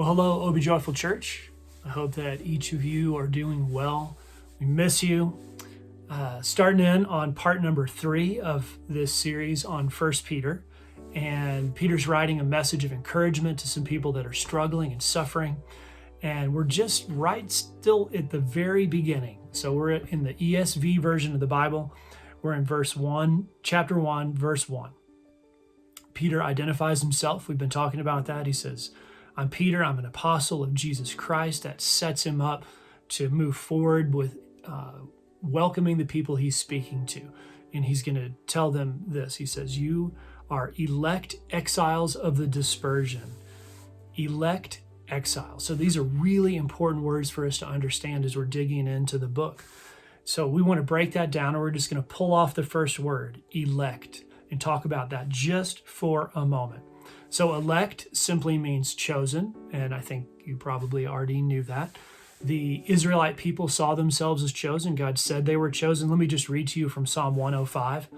Well, hello, OB Joyful Church. I hope that each of you are doing well. We miss you. Starting in on part number 3 of this series on 1 Peter. And Peter's writing a message of encouragement to some people that are struggling and suffering. And we're just right still at the very beginning. So we're in the ESV version of the Bible. We're in chapter 1, verse 1. Peter identifies himself. We've been talking about that. He says, I'm Peter, I'm an apostle of Jesus Christ. That sets him up to move forward with welcoming the people he's speaking to. And he's going to tell them this. He says, you are elect exiles of the dispersion. Elect exiles. So these are really important words for us to understand as we're digging into the book. So we want to break that down, and we're just going to pull off the first word, elect, and talk about that just for a moment. So elect simply means chosen, and I think you probably already knew that. The Israelite people saw themselves as chosen. God said they were chosen. Let me just read to you from Psalm 105.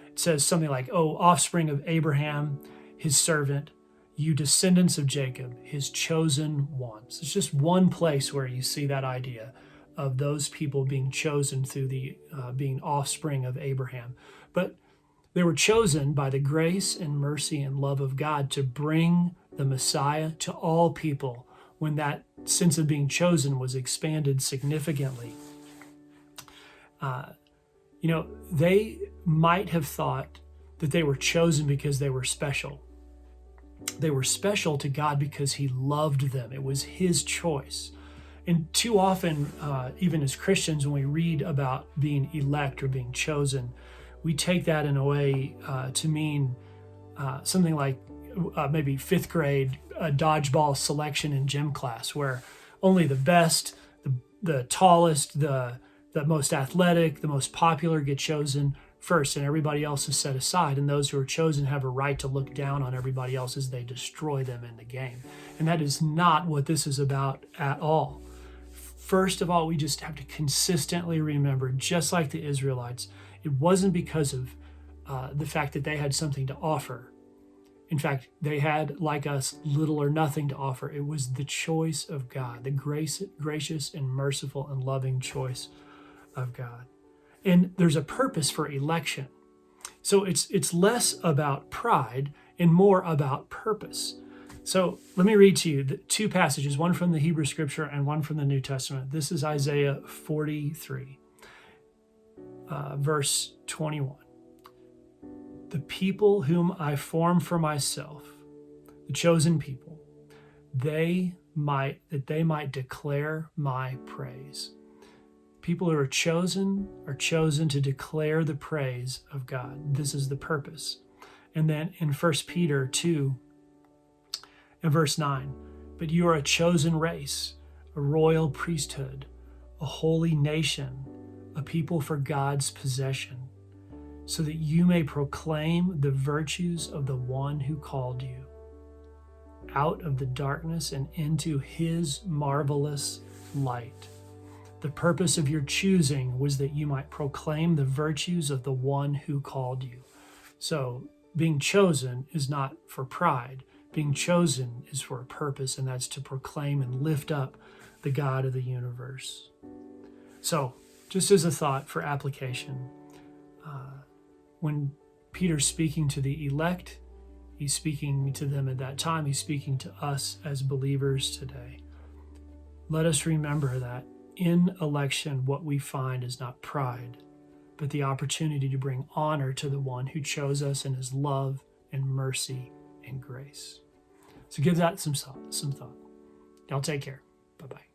It says something like, "O offspring of Abraham, his servant, you descendants of Jacob, his chosen ones." It's just one place where you see that idea of those people being chosen through the being offspring of Abraham. But they were chosen by the grace and mercy and love of God to bring the Messiah to all people when that sense of being chosen was expanded significantly. They might have thought that they were chosen because they were special. They were special to God because he loved them. It was his choice. And too often, even as Christians, when we read about being elect or being chosen, we take that in a way to mean something like maybe 5th grade dodgeball selection in gym class, where only the best, the tallest, the most athletic, the most popular get chosen first, and everybody else is set aside. And those who are chosen have a right to look down on everybody else as they destroy them in the game. And that is not what this is about at all. First of all, we just have to consistently remember, just like the Israelites, it wasn't because of the fact that they had something to offer. In fact, they had, like us, little or nothing to offer. It was the choice of God, the gracious and merciful and loving choice of God. And there's a purpose for election. So it's less about pride and more about purpose. So let me read to you the 2 passages, one from the Hebrew Scripture and one from the New Testament. This is Isaiah 43. Verse 21. The people whom I form for myself, the chosen people, that they might declare my praise. People who are chosen to declare the praise of God. This is the purpose. And then in 1 Peter 2 and verse 9, but you are a chosen race, a royal priesthood, a holy nation, a people for God's possession, so that you may proclaim the virtues of the one who called you out of the darkness and into his marvelous light. The purpose of your choosing was that you might proclaim the virtues of the one who called you. So being chosen is not for pride. Being chosen is for a purpose, and that's to proclaim and lift up the God of the universe. So, just as a thought for application, when Peter's speaking to the elect, he's speaking to them at that time. He's speaking to us as believers today. Let us remember that in election, what we find is not pride, but the opportunity to bring honor to the one who chose us in his love and mercy and grace. So give that some thought. Y'all take care. Bye-bye.